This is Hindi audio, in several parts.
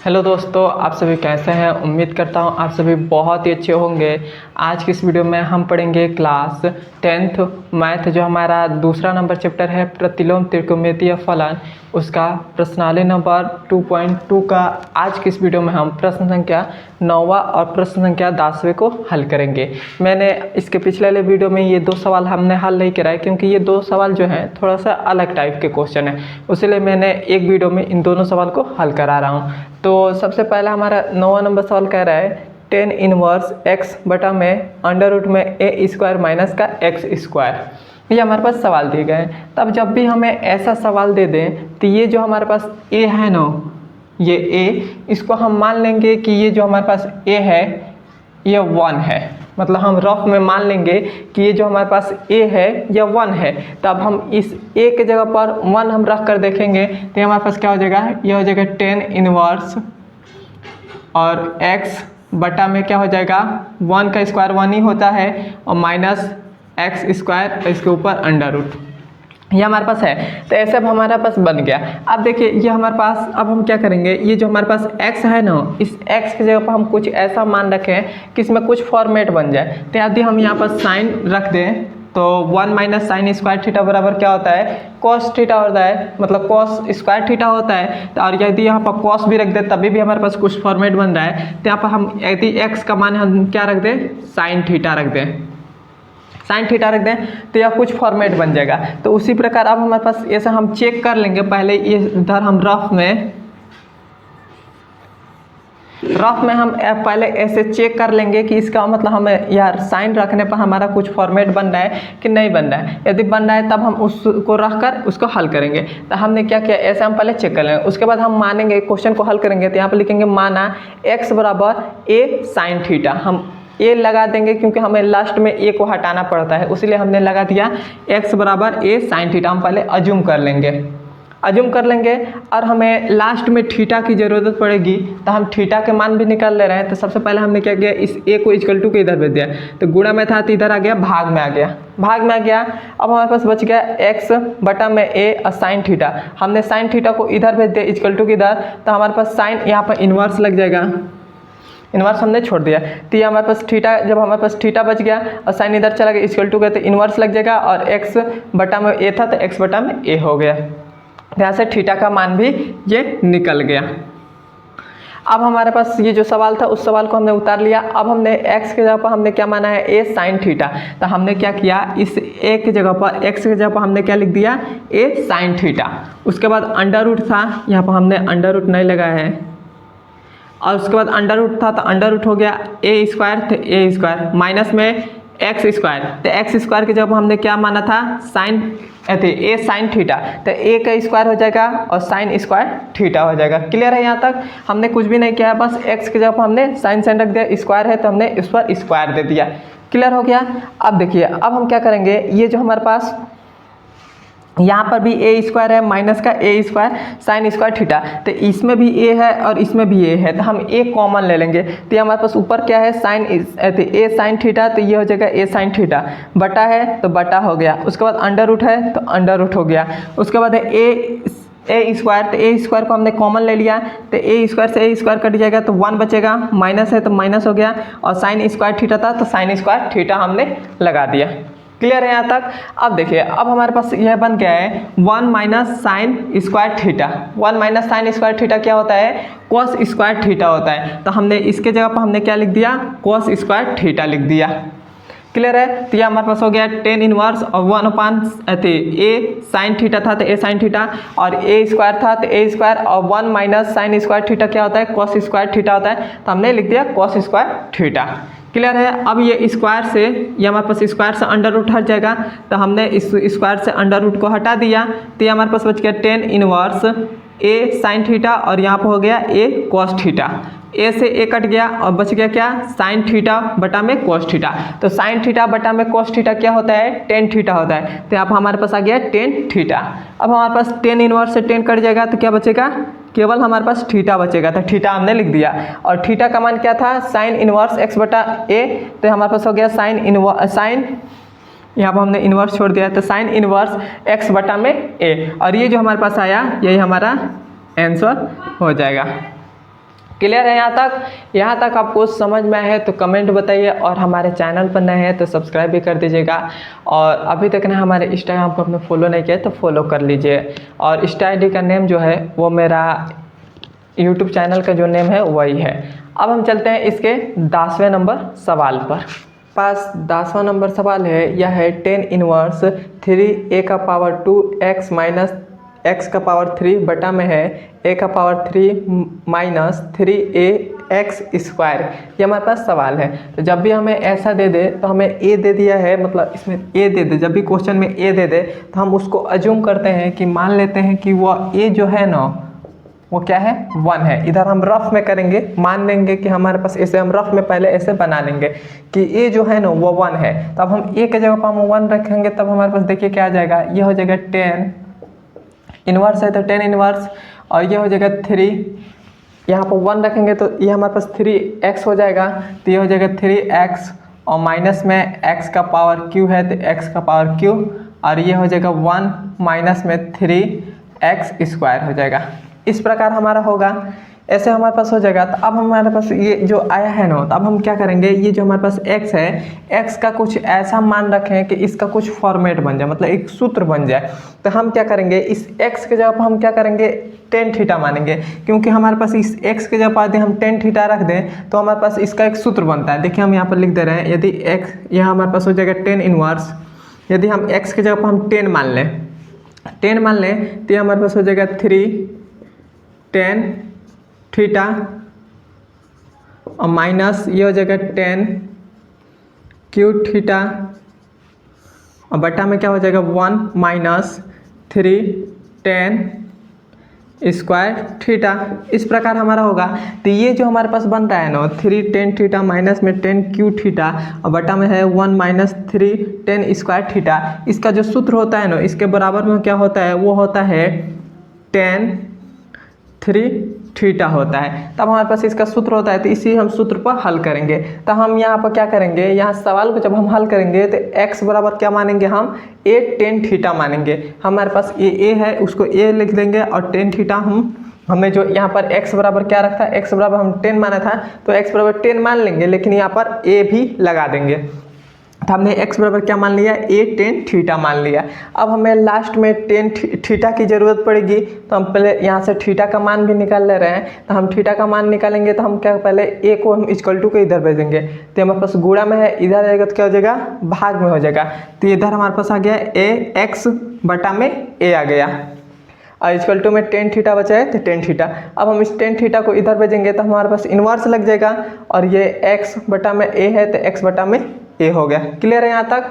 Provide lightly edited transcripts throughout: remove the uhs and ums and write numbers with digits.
हेलो दोस्तों, आप सभी कैसे हैं। उम्मीद करता हूं आप सभी बहुत ही अच्छे होंगे। आज की इस वीडियो में हम पढ़ेंगे क्लास 10th मैथ, जो हमारा दूसरा नंबर चैप्टर है प्रतिलोम त्रिकोणमितीय फलन, उसका प्रश्नावली नंबर 2.2 का आज की इस वीडियो में हम प्रश्न संख्या 9वां और प्रश्न संख्या 10वें को हल करेंगे। मैंने इसके पिछले वाले वीडियो में ये दो सवाल हमने हल नहीं कराए, क्योंकि ये दो सवाल जो हैं थोड़ा सा अलग टाइप के क्वेश्चन है, इसलिए मैंने एक वीडियो में इन दोनों सवाल को हल करा रहा हूँ। तो सबसे पहला हमारा 9वां नंबर सवाल कह रहा है 10 इनवर्स x बटा में अंडर रूट में a स्क्वायर माइनस का x स्क्वायर। ये हमारे पास सवाल दिए गए हैं। तब जब भी हमें ऐसा सवाल दे दें तो ये जो हमारे पास a है ना, ये a, इसको हम मान लेंगे कि ये जो हमारे पास a है ये 1 है। मतलब हम रफ में मान लेंगे कि ये जो हमारे पास a है यह 1 है। तब हम इस a के जगह पर 1 हम रख कर देखेंगे तो हमारे पास क्या हो जाएगा, यह हो जाएगा 10 इनवर्स और x बटा में क्या हो जाएगा, 1 का स्क्वायर 1 ही होता है और माइनस x स्क्वायर, इसके ऊपर अंडर रूट, ये हमारे पास है। तो ऐसे अब हमारे पास बन गया। अब देखिए ये हमारे पास, अब हम क्या करेंगे, ये जो हमारे पास x है ना, इस x की जगह पर हम कुछ ऐसा मान रखें कि इसमें कुछ फॉर्मेट बन जाए। तो यदि हम यहाँ पर साइन रख दें तो 1 माइनस साइन स्क्वायर थीटा बराबर क्या होता है, कॉस थीटा होता है, मतलब कॉस स्क्वायर थीटा होता है। तो और यदि यहाँ पर कॉस भी रख दें तभी भी हमारे पास कुछ फॉर्मेट बन रहा है। तो यहाँ पर हम यदि x का मान हम क्या रख दें, साइन थीटा रख दें, साइन थीटा रख दें तो यह कुछ फॉर्मेट बन जाएगा। तो उसी प्रकार अब हमारे पास ऐसा हम चेक कर लेंगे। पहले ये इधर हम रफ में हम पहले ऐसे चेक कर लेंगे कि इसका मतलब हमें यार साइन रखने पर हमारा कुछ फॉर्मेट बन रहा है कि नहीं बन रहा है। यदि बन रहा है तब हम उसको रख कर उसको हल करेंगे। तो हमने क्या किया, ऐसे हम पहले चेक कर लेंगे, उसके बाद हम मानेंगे क्वेश्चन को हल करेंगे। तो यहाँ पर लिखेंगे माना x बराबर a साइन थीटा। हम ए लगा देंगे क्योंकि हमें लास्ट में ए को हटाना पड़ता है, इसलिए हमने लगा दिया x बराबर a साइन थीटा। हम पहले अज्यूम कर लेंगे और हमें लास्ट में थीटा की ज़रूरत पड़ेगी, तो हम थीटा के मान भी निकाल ले रहे हैं। तो सबसे पहले हमने क्या किया, इस a को इक्वल टू के इधर भेज दिया, तो गुणा में था तो इधर आ गया, भाग में आ गया। अब हमारे पास बच गया x बटा में a और साइन थीटा। हमने साइन थीटा को इधर भेज दिया इक्वल टू के इधर, तो हमारे पास साइन यहाँ पर इन्वर्स लग जाएगा, इन्वर्स हमने छोड़ दिया। तो ये हमारे पास थीटा, जब हमारे पास थीटा बच गया और साइन इधर चला गया इक्वल टू गया, तो इन्वर्स लग जाएगा और x बटा में a था तो x बटा में a हो गया। यहाँ से थीटा का मान भी ये निकल गया। अब हमारे पास ये जो सवाल था उस सवाल को हमने उतार लिया। अब हमने x के जगह पर हमने क्या माना है, a साइन थीटा। तो हमने क्या किया, इस a की जगह पर, x की जगह पर हमने क्या लिख दिया, a साइन थीटा। उसके बाद अंडर रूट था, यहाँ पर हमने अंडर रूट नहीं लगाया है, और उसके बाद अंडर रूट था तो अंडर रूट हो गया a स्क्वायर, तो a स्क्वायर माइनस में x स्क्वायर। तो x स्क्वायर की जब हमने क्या माना था, साइन a साइन थीटा, तो a का स्क्वायर हो जाएगा और साइन स्क्वायर थीटा हो जाएगा। क्लियर है, यहाँ तक हमने कुछ भी नहीं किया है, बस x की जगह हमने साइन साइन रख दिया, स्क्वायर है तो हमने इस पर स्क्वायर दे दिया। क्लियर हो गया। अब देखिए, अब हम क्या करेंगे, ये जो हमारे पास यहाँ पर भी a स्क्वायर है माइनस का a square sine square theta, तो इसमें भी a है और इसमें भी a है, तो हम a कॉमन ले लेंगे। तो हमारे पास ऊपर क्या है, साइन a साइन थीटा, तो ये हो जाएगा a साइन थीटा, बटा है तो बटा हो गया। उसके बाद अंडर रूट है तो अंडर रूट हो गया। उसके बाद है a स्क्वायर, तो a स्क्वायर को हमने कॉमन ले लिया, तो a स्क्वायर से a स्क्वायर कट जाएगा तो 1 बचेगा, माइनस है तो माइनस हो गया, और साइन स्क्वायर थीटा था तो साइन स्क्वायर थीटा हमने लगा दिया। क्लियर है यहाँ तक। अब देखिए, अब हमारे पास यह बन गया है 1 minus sine square theta. 1 minus sine square theta क्या होता है, कॉस स्क्वायर थीटा होता है। तो हमने इसके जगह पर हमने क्या लिख दिया, कॉस स्क्वायर थीटा लिख दिया। क्लियर है। तो यह हमारे पास हो गया 10 इनवर्स और 1/, a साइन थीटा था तो a साइन थीटा, और a स्क्वायर था तो a स्क्वायर, और 1 माइनस साइन स्क्वायर थीटा क्या होता है, कॉस स्क्वायर थीटा होता है, तो हमने लिख दिया कॉस स्क्वायर थीटा। क्लियर है। अब ये स्क्वायर से, ये हमारे पास स्क्वायर से अंडर रूट हट जाएगा, तो हमने इस स्क्वायर से अंडर रूट को हटा दिया, तो ये हमारे पास बच गया 10 इनवर्स a साइन थीटा, और यहाँ पर हो गया a कॉस थीटा। a से a कट गया और बच गया क्या, साइन थीटा बटा में कॉस थीटा। तो साइन थीटा बटा में कॉस थीटा क्या होता है, टेन थीटा होता है। तो यहाँ पर हमारे पास आ गया 10 थीटा। अब हमारे पास 10 इनवर्स से 10 कट जाएगा तो क्या बचेगा, केवल हमारे पास थीटा बचेगा। तो थीटा हमने लिख दिया, और थीटा का मान क्या था, साइन इनवर्स x बटा a। तो हमारे पास हो गया साइन, यहाँ पर हमने इन्वर्स छोड़ दिया, तो साइन इन्वर्स x बटा में a, और ये जो हमारे पास आया यही हमारा आंसर हो जाएगा। क्लियर है यहाँ तक? यहाँ तक आपको समझ में आया है तो कमेंट बताइए, और हमारे चैनल पर नए हैं तो सब्सक्राइब भी कर दीजिएगा, और अभी तक ना हमारे इंस्टाग्राम को आपने फॉलो नहीं किया तो फॉलो कर लीजिए, और इंस्टा ID का नेम जो है वो मेरा यूट्यूब चैनल का जो नेम है वही है। अब हम चलते हैं इसके 10वें नंबर सवाल पर। पास 10वां नंबर सवाल है, यह है 10 इनवर्स 3a का पावर 2x माइनस x का पावर 3 बटा में है a का power 3 minus 3a x square. ये हमारे पास सवाल है। तो जब भी हमें ऐसा दे दे तो हमें a दे दिया है, मतलब इसमें a दे दे, जब भी क्वेश्चन में a दे दे तो हम उसको अज्यूम करते हैं कि मान लेते हैं कि वह a जो है ना वो क्या है 1 है। इधर हम रफ में करेंगे, मान लेंगे कि हमारे पास ऐसे, हम रफ में पहले ऐसे बना लेंगे कि a जो है ना वो 1 है। तब हम a के जगह पर हम 1 रखेंगे, तब हमारे पास देखिए क्या आ जाएगा, ये हो जाएगा 10 इनवर्स है तो 10 इनवर्स, और ये हो जाएगा 3, यहाँ पर 1 रखेंगे तो ये हमारे पास 3x हो जाएगा, तो ये हो जाएगा 3x, और माइनस में x का पावर q है तो x का पावर q, और ये हो जाएगा 1 माइनस में 3x स्क्वायर हो जाएगा। इस प्रकार हमारा होगा, ऐसे हमारे पास हो जाएगा। तो अब हमारे पास ये जो आया है ना, तो अब हम क्या करेंगे, ये जो हमारे पास x है, x का कुछ ऐसा मान रखें कि इसका कुछ फॉर्मेट बन जाए, मतलब एक सूत्र बन जाए। तो हम क्या करेंगे, इस x के जगह पर हम क्या करेंगे, tan थीटा मानेंगे, क्योंकि हमारे पास इस x के जगह पर यदि हम tan थीटा रख दें तो हमारे पास इसका एक सूत्र बनता है। देखिए हम यहाँ पर लिख दे रहे हैं, यदि x यहाँ हमारे पास हो जाएगा tan इनवर्स, यदि हम x के जगह पर हम tan मान लें तो ये हमारे पास हो जाएगा 3 tan थीटा, और माइनस ये हो जाएगा 10 q थीटा, और बटा में क्या हो जाएगा 1 माइनस 3 tan स्क्वायर थीटा। इस प्रकार हमारा होगा। तो ये जो हमारे पास बन रहा है ना 3 tan थीटा माइनस में 10 q थीटा, और बटा में है 1 माइनस 3 tan स्क्वायर थीटा, इसका जो सूत्र होता है ना, इसके बराबर में क्या होता है, वो होता है tan 3 थीटा होता है। तब हमारे पास इसका सूत्र होता है, तो इसी हम सूत्र पर हल करेंगे। तो हम यहाँ पर क्या करेंगे, यहाँ सवाल को जब हम हल करेंगे तो x बराबर क्या मानेंगे, हम a tan थीटा मानेंगे। हमारे पास ये a है, उसको a लिख देंगे, और tan थीटा हमने जो यहाँ पर x बराबर क्या रखा है, x बराबर हम 10 माना था, तो x बराबर 10 मान लेंगे, लेकिन यहाँ पर a भी लगा देंगे। तो हमने x बराबर क्या मान लिया, a tan थीटा मान लिया। अब हमें लास्ट में tan थीटा की ज़रूरत पड़ेगी, तो हम पहले यहाँ से थीटा का मान भी निकाल ले रहे हैं। तो हम थीटा का मान निकालेंगे तो हम क्या, पहले a को हम इक्वल टू के इधर भेजेंगे, तो हमारे पास गुणा में है, इधर आएगा तो क्या हो जाएगा, भाग में हो जाएगा। तो इधर हमारे पास आ गया a x बटा में a आ गया, और इक्वल टू में tan थीटा बचा है तो tan थीटा। अब हम इस tan थीटा को इधर भेजेंगे तो हमारे पास इन्वर्स लग जाएगा, और ये x बटा में a है तो x बटा में a हो गया। क्लियर है? यहाँ तक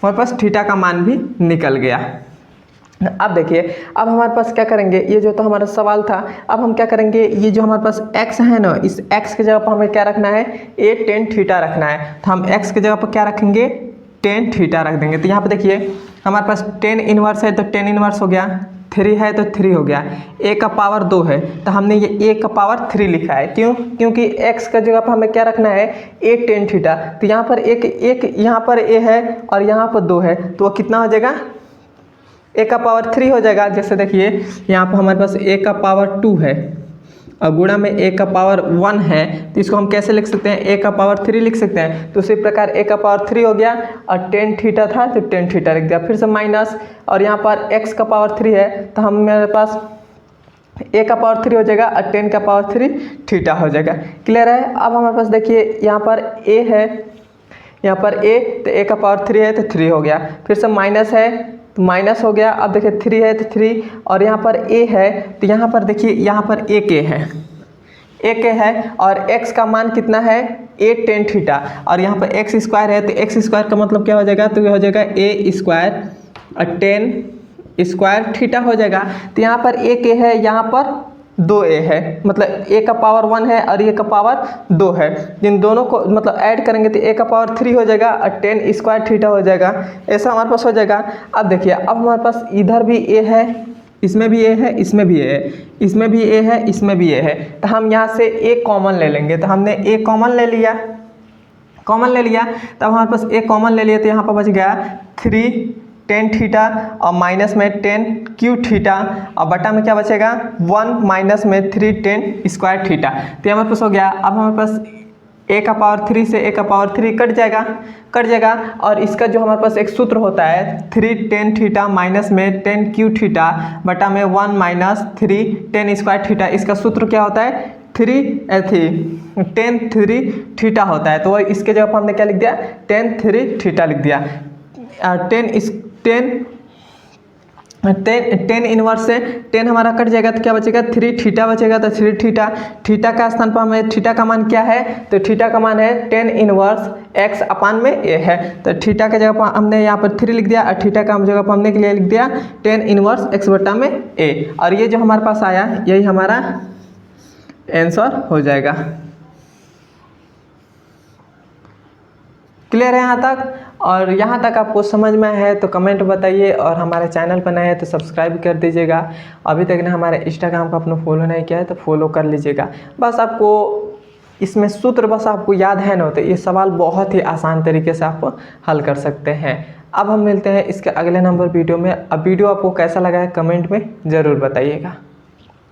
हमारे पास थीटा का मान भी निकल गया। अब देखिए, अब हमारे पास क्या करेंगे, ये जो तो हमारा सवाल था, अब हम क्या करेंगे, ये जो हमारे पास x है ना, इस x के जगह पर हमें क्या रखना है, a tan थीटा रखना है। तो हम x के जगह पर क्या रखेंगे, tan थीटा रख देंगे। तो यहाँ पर देखिए हमारे पास tan इनवर्स है तो tan इनवर्स हो गया, 3 है तो 3 हो गया, a का पावर 2 है तो हमने ये a का पावर 3 लिखा है। क्यों? क्योंकि x का जगह पर हमें क्या रखना है, a tan थीटा। तो यहाँ पर एक यहाँ पर a है और यहाँ पर 2 है, तो वो कितना हो जाएगा, a का पावर 3 हो जाएगा। जैसे देखिए यहाँ पर हमारे पास a का पावर 2 है और गुणा में a का पावर 1 है, तो इसको हम कैसे लिख सकते हैं, a का पावर 3 लिख सकते हैं। तो उसी प्रकार a का पावर 3 हो गया, और tan थीटा था तो tan थीटा लिख दिया, फिर से माइनस, और यहाँ पर x का पावर 3 है तो हम मेरे पास a का पावर 3 हो जाएगा और tan का पावर 3 थीटा हो जाएगा। क्लियर है? अब हमारे पास देखिए यहाँ पर a है, यहाँ पर a, तो a का पावर 3 है तो 3 हो गया, फिर से माइनस है तो माइनस हो गया। अब देखिए 3 है तो 3, और यहाँ पर a है तो यहाँ पर देखिए यहाँ पर a k है, a k है, और x का मान कितना है, a tan थीटा, और यहाँ पर x स्क्वायर है तो x स्क्वायर का मतलब क्या हो जाएगा, तो ये हो जाएगा a स्क्वायर और tan स्क्वायर थीटा हो जाएगा। तो यहाँ पर a k है, यहाँ पर 2a है, मतलब a का पावर 1 है और a का पावर 2 है। इन दोनों को मतलब ऐड करेंगे तो a का पावर 3 हो जाएगा और tan स्क्वायर थीटा हो जाएगा। ऐसा हमारे पास हो जाएगा। अब देखिए, अब हमारे पास इधर भी a है, इसमें भी a है, इसमें भी a है, इसमें भी a है, इसमें भी a है, तो हम यहाँ से a कॉमन ले लेंगे। तो हमने a कॉमन ले लिया, तब हमारे पास a कॉमन ले लिया, तो यहाँ पर बच गया 3 टेन थीटा और माइनस में टेन क्यू थीटा और बटा में क्या बचेगा 1 माइनस में 3 टेन स्क्वायर थीटा। तो हमारे पास हो गया। अब हमारे पास a का पावर 3 से a का पावर 3 कट जाएगा और इसका जो हमारे पास एक सूत्र होता है 3 टेन थीटा माइनस में 10 क्यू थीटा बटा में 1 माइनस 3 टेन स्क्वायर थीटा। इसका सूत्र क्या होता है 10 3 थीटा होता है। तो इसके जगह पर हमने क्या लिख दिया 10 3 थीटा लिख दिया। 10 इनवर्स से 10 हमारा कट जाएगा तो क्या बचेगा 3 थीटा बचेगा। तो 3 थीटा का स्थान पर हमें थीटा का मान क्या है तो थीटा का मान है 10 इनवर्स x अपान में a है। तो थीटा के जगह पर हमने यहाँ पर 3 लिख दिया और थीटा का जगह पर हमने के लिए लिख दिया 10 इनवर्स x बटा में a। और ये जो हमारे पास आया यही हमारा आंसर हो जाएगा। क्लियर है यहाँ तक? और यहाँ तक आपको समझ में है तो कमेंट बताइए और हमारे चैनल पर नए हैं तो सब्सक्राइब कर दीजिएगा। अभी तक ने हमारे इंस्टाग्राम को अपना फॉलो नहीं किया है तो फॉलो कर लीजिएगा। बस आपको इसमें सूत्र बस आपको याद है ना तो ये सवाल बहुत ही आसान तरीके से आप हल कर सकते हैं। अब हम मिलते हैं इसके अगले नंबर वीडियो में। अब वीडियो आपको कैसा लगा है कमेंट में ज़रूर बताइएगा।